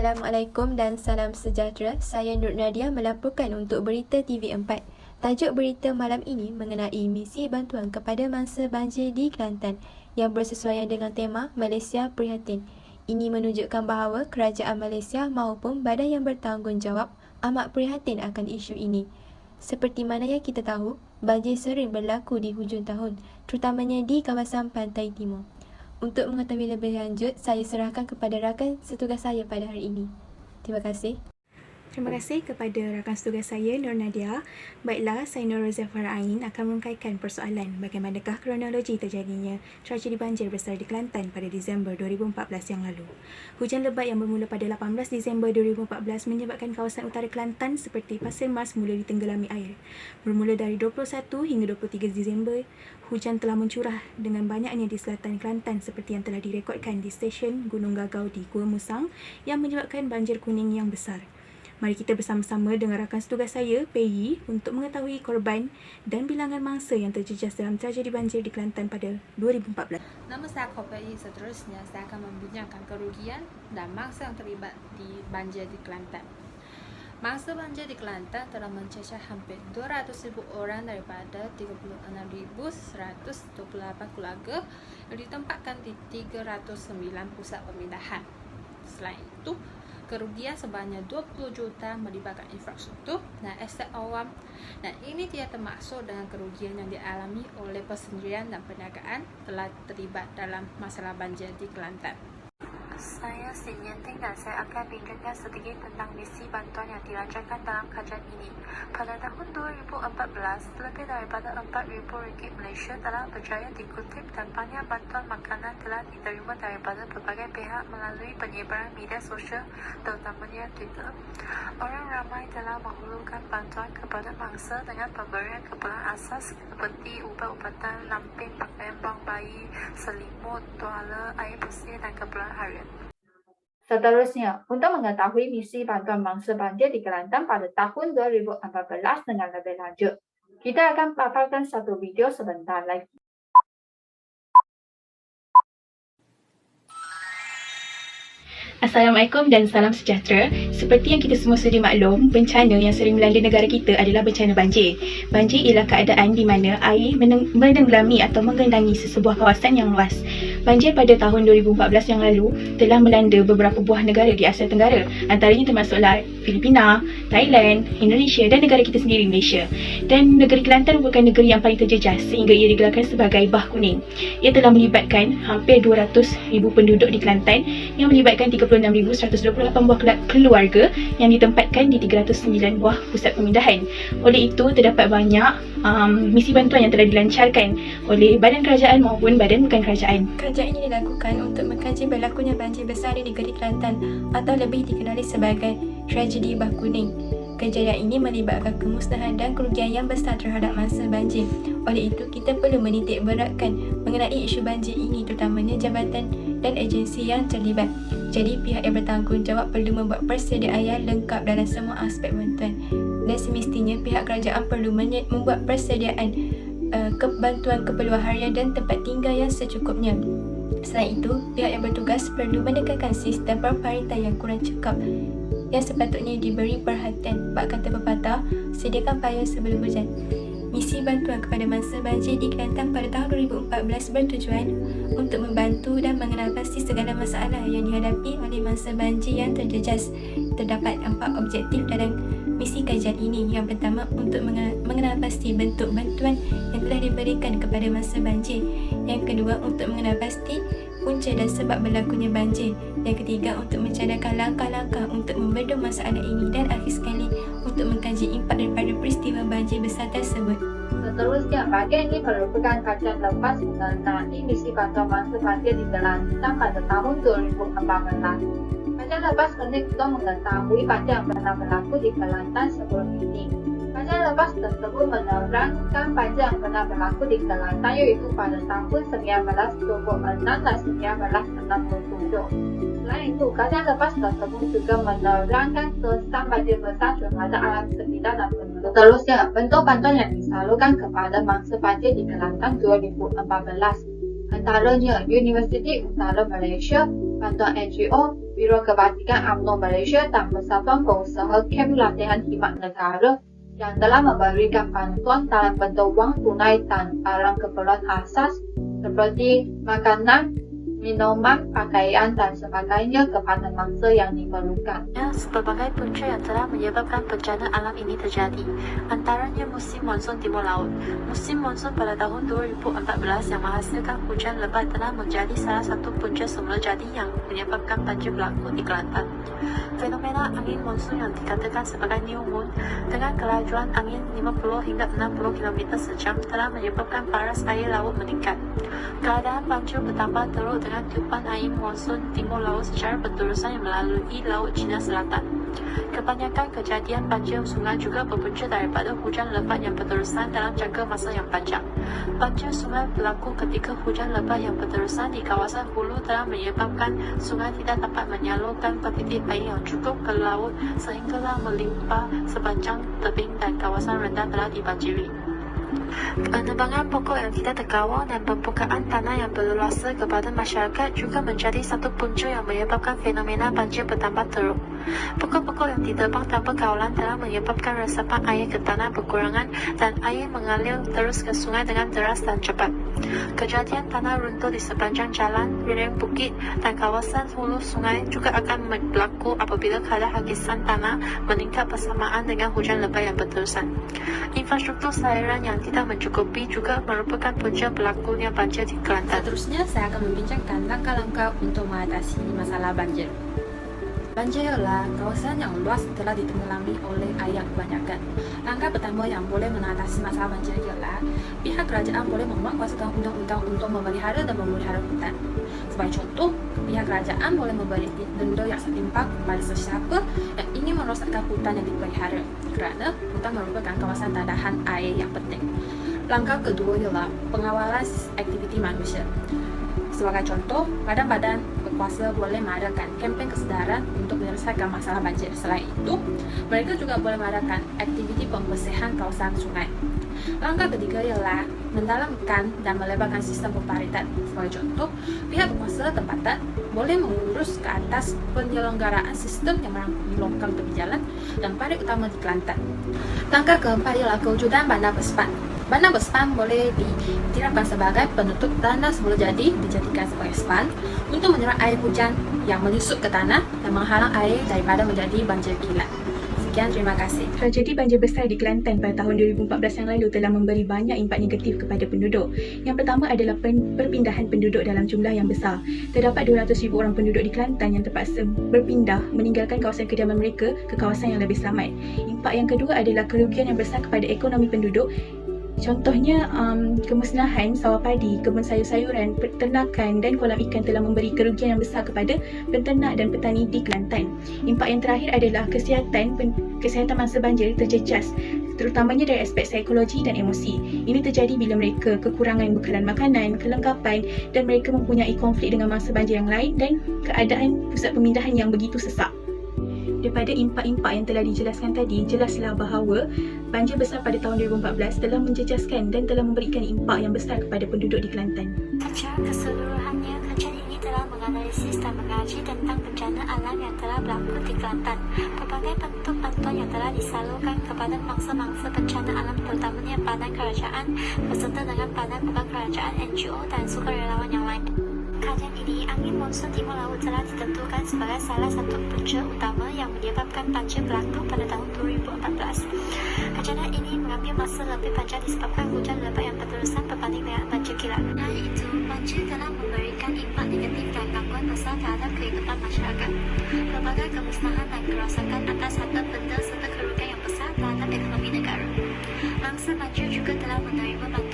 Assalamualaikum dan salam sejahtera. Saya Nur Nadia melaporkan untuk Berita TV4. Tajuk berita malam ini mengenai misi bantuan kepada mangsa banjir di Kelantan yang bersesuaian dengan tema Malaysia Prihatin. Ini menunjukkan bahawa kerajaan Malaysia maupun badan yang bertanggungjawab amat prihatin akan isu ini. Seperti mana yang kita tahu, banjir sering berlaku di hujung tahun, terutamanya di kawasan Pantai Timur. Untuk mengetahui lebih lanjut, saya serahkan kepada rakan setugas saya pada hari ini. Terima kasih. Terima kasih kepada rakan setugas saya, Nur Nadia. Baiklah, saya Nur Zafar Ain akan merungkaikan persoalan bagaimanakah kronologi terjadinya tragedi banjir besar di Kelantan pada Disember 2014 yang lalu. Hujan lebat yang bermula pada 18 Disember 2014 menyebabkan kawasan utara Kelantan seperti Pasir Mas mula ditenggelami air. Bermula dari 21 hingga 23 Disember, hujan telah mencurah dengan banyaknya di selatan Kelantan seperti yang telah direkodkan di stesen Gunung Gagau di Gua Musang yang menyebabkan banjir kuning yang besar. Mari kita bersama-sama dengan rakan setugas saya, Pei, untuk mengetahui korban dan bilangan mangsa yang terjejas dalam tragedi banjir di Kelantan pada 2014. Nama saya Pei, seterusnya saya akan membincangkan kerugian dan mangsa yang terlibat di banjir di Kelantan. Mangsa banjir di Kelantan telah mencecah hampir 200,000 orang daripada 36,128 keluarga yang ditempatkan di 309 pusat pemindahan. Selain itu, kerugian sebanyak 20 juta melibatkan infrastruktur dan aset awam, dan ini tidak termasuk dengan kerugian yang dialami oleh persendirian dan perniagaan telah terlibat dalam masalah banjir di Kelantan. Saya Sin Yanting dan saya akan bincangkan sedikit tentang misi bantuan yang dilancarkan dalam kajian ini. Pada tahun 2014, lebih daripada RM4,000 Malaysia telah berjaya dikutip dan banyak bantuan makanan telah diterima daripada berbagai pihak melalui penyebaran media sosial, terutamanya Twitter. Orang ramai telah menghulurkan bantuan kepada mangsa dengan pemberian keperluan asas seperti ubat-ubatan, lampin, pakaian bang bayi, selimut, tuala, air bersih dan keperluan harian. Seterusnya, untuk mengetahui misi bantuan mangsa banjir di Kelantan pada tahun 2014 dengan lebih lanjut, kita akan paparkan satu video sebentar lagi. Assalamualaikum dan salam sejahtera. Seperti yang kita semua sudah maklum, bencana yang sering melanda negara kita adalah bencana banjir. Banjir ialah keadaan di mana air menenggelami atau menggenangi sesebuah kawasan yang luas. Banjir pada tahun 2014 yang lalu telah melanda beberapa buah negara di Asia Tenggara, antaranya termasuklah Filipina, Thailand, Indonesia dan negara kita sendiri, Malaysia. Dan negeri Kelantan merupakan negeri yang paling terjejas sehingga ia digelarkan sebagai Bah Kuning. Ia telah melibatkan hampir 200,000 penduduk di Kelantan yang melibatkan 36,128 buah keluarga yang ditempatkan di 309 buah pusat pemindahan. Oleh itu, terdapat banyak misi bantuan yang telah dilancarkan oleh badan kerajaan maupun badan bukan kerajaan. Kajian ini dilakukan untuk mengkaji berlakunya banjir besar di negeri Kelantan atau lebih dikenali sebagai tragedi Bah Kuning. Kejadian ini melibatkan kemusnahan dan kerugian yang besar terhadap mangsa banjir. Oleh itu, kita perlu menitik beratkan mengenai isu banjir ini, terutamanya jabatan dan agensi yang terlibat. Jadi, pihak yang bertanggungjawab perlu membuat persediaan yang lengkap dalam semua aspek bantuan. Dan semestinya pihak kerajaan perlu membuat persediaan bantuan keperluan harian dan tempat tinggal yang secukupnya. Selain itu, pihak yang bertugas perlu menekankan sistem pemerintah yang kurang cekap yang sepatutnya diberi perhatian. Bak kata pepatah, sediakan payung sebelum hujan. Misi bantuan kepada mangsa banjir di Kelantan pada tahun 2014 bertujuan untuk membantu dan mengenal pasti segala masalah yang dihadapi oleh mangsa banjir yang terjejas. Terdapat 4 objektif dalam misi kajian ini. Yang pertama, untuk mengenal pasti bentuk bantuan yang telah diberikan kepada mangsa banjir. Yang kedua, untuk mengenal pasti punca dan sebab berlakunya banjir. Yang ketiga, untuk mencadangkan langkah-langkah untuk membendung masalah ini. Dan akhir sekali, untuk mengkaji impak daripada peristiwa banjir besar tersebut. Seterusnya, bagian ini merupakan kajian lepas mengenai misi bantuan mangsa banjir di Kelantan pada tahun 2014. Kajian lepas penting untuk mengetahui banjir yang pernah berlaku di Kelantan sebelum ini. Kajian lepas tersebut menerangkan banjir yang pernah berlaku di Kelantan, iaitu pada tahun 1926 dan 1967. Selain itu, kajian lepas tersebut juga menerangkan kesan banjir besar terhadap alam sekitar dan penduduk. Seterusnya, bentuk bantuan yang disalurkan kepada mangsa banjir di Kelantan 2014. Antaranya Universiti Utara Malaysia, bantuan NGO, Biro Kebajikan UMNO Malaysia dan Persatuan Pengusaha Kem Latihan Khidmat Negara yang telah memberikan bantuan dalam bentuk wang tunai dan barang keperluan asas seperti makanan, minuman, pakaian dan sebagainya kepada mangsa yang diperlukan. Berbagai punca yang telah menyebabkan bencana alam ini terjadi, antaranya musim monsun timur laut. Musim monsun pada tahun 2014 yang menghasilkan hujan lebat telah menjadi salah satu punca semula jadi yang menyebabkan banjir berlaku di Kelantan. Fenomena angin monsun yang dikatakan sebagai new moon dengan kelajuan angin 50 hingga 60 km sejam telah menyebabkan paras air laut meningkat. Keadaan banjir bertambah teruk dengan tiupan air monsun timur laut secara berterusan yang melalui Laut Cina Selatan. Kebanyakan kejadian banjir sungai juga berpunca daripada hujan lebat yang berterusan dalam jangka masa yang panjang. Banjir sungai berlaku ketika hujan lebat yang berterusan di kawasan hulu telah menyebabkan sungai tidak dapat menyalurkan kuantiti air yang cukup ke laut sehinggalah melimpah sepanjang tebing dan kawasan rendah telah dibanjiri. Penebangan pokok yang tidak terkawal dan pembukaan tanah yang berluasa kepada masyarakat juga menjadi satu punca yang menyebabkan fenomena banjir bertambah teruk. Pokok-pokok yang ditebang tanpa kawalan telah menyebabkan resapan air ke tanah berkurangan dan air mengalir terus ke sungai dengan deras dan cepat. Kejadian tanah runtuh di sepanjang jalan, lereng bukit dan kawasan hulu sungai juga akan berlaku apabila kadar hakisan tanah meningkat bersamaan dengan hujan lebat yang berterusan. Infrastruktur saluran yang tidak mencukupi juga merupakan punca berlakunya banjir di Kelantan. Seterusnya, saya akan membincangkan langkah-langkah untuk mengatasi masalah banjir. Banjir ialah kawasan yang luas telah ditenggelami oleh air kebanyakan. Langkah pertama yang boleh mengatasi masalah banjir ialah pihak kerajaan boleh membuat kuasa undang-undang untuk memelihara dan memelihara hutan. Sebagai contoh, pihak kerajaan boleh memberi denda yang setimpal kepada sesiapa yang ingin merosakkan hutan yang dipelihara kerana hutan merupakan kawasan tandahan air yang penting. Langkah kedua ialah pengawalan aktiviti manusia. Sebagai contoh, badan-badan berkuasa boleh mengadakan kempen kesedaran untuk menyelesaikan masalah banjir. Selain itu, mereka juga boleh mengadakan aktiviti pembersihan kawasan sungai. Langkah ketiga ialah mendalamkan dan melebarkan sistem pemparatan. Sebagai contoh, pihak berkuasa tempatan boleh mengurus ke atas penyelenggaraan sistem yang merangkumi longkang tepi jalan dan parit utama di Kelantan. Langkah keempat ialah kewujudan bandar berspan. Bandar berspan boleh diterapkan sebagai penutup tanah semula jadi dijadikan sebagai span untuk menyerap air hujan yang menyusup ke tanah dan menghalang air daripada menjadi banjir kilat. Sekian, terima kasih. Tragedi banjir besar di Kelantan pada tahun 2014 yang lalu telah memberi banyak impak negatif kepada penduduk. Yang pertama adalah perpindahan penduduk dalam jumlah yang besar. Terdapat 200,000 orang penduduk di Kelantan yang terpaksa berpindah meninggalkan kawasan kediaman mereka ke kawasan yang lebih selamat. Impak yang kedua adalah kerugian yang besar kepada ekonomi penduduk. Contohnya, kemusnahan sawah padi, kebun sayur-sayuran, peternakan dan kolam ikan telah memberi kerugian yang besar kepada penternak dan petani di Kelantan. Impak yang terakhir adalah kesihatan mangsa banjir terjejas, terutamanya dari aspek psikologi dan emosi. Ini terjadi bila mereka kekurangan bekalan makanan, kelengkapan dan mereka mempunyai konflik dengan mangsa banjir yang lain dan keadaan pusat pemindahan yang begitu sesak. Daripada impak-impak yang telah dijelaskan tadi, jelaslah bahawa banjir besar pada tahun 2014 telah menjejaskan dan telah memberikan impak yang besar kepada penduduk di Kelantan. Secara keseluruhannya, kajian ini telah menganalisis dan mengkaji tentang bencana alam yang telah berlaku di Kelantan. Pelbagai bentuk bantuan yang telah disalurkan kepada mangsa-mangsa bencana alam terutamanya badan kerajaan beserta dengan badan bukan kerajaan, NGO dan sukarelawan yang lain. Kajian ini, angin monsun timur laut telah ditentukan sebagai salah satu punca utama yang menyebabkan banjir berlaku pada tahun 2014. Kajian ini mengambil masa lebih panjang disebabkan hujan lebat yang berterusan berbanding dengan banjir kilat. Dari itu, banjir telah memberikan impak negatif dan gangguan besar terhadap kehidupan masyarakat. Pelbagai kemusnahan dan kerosakan atas harta benda serta kerugian yang besar terhadap ekonomi negara. Mangsa banjir juga telah menerima bantuan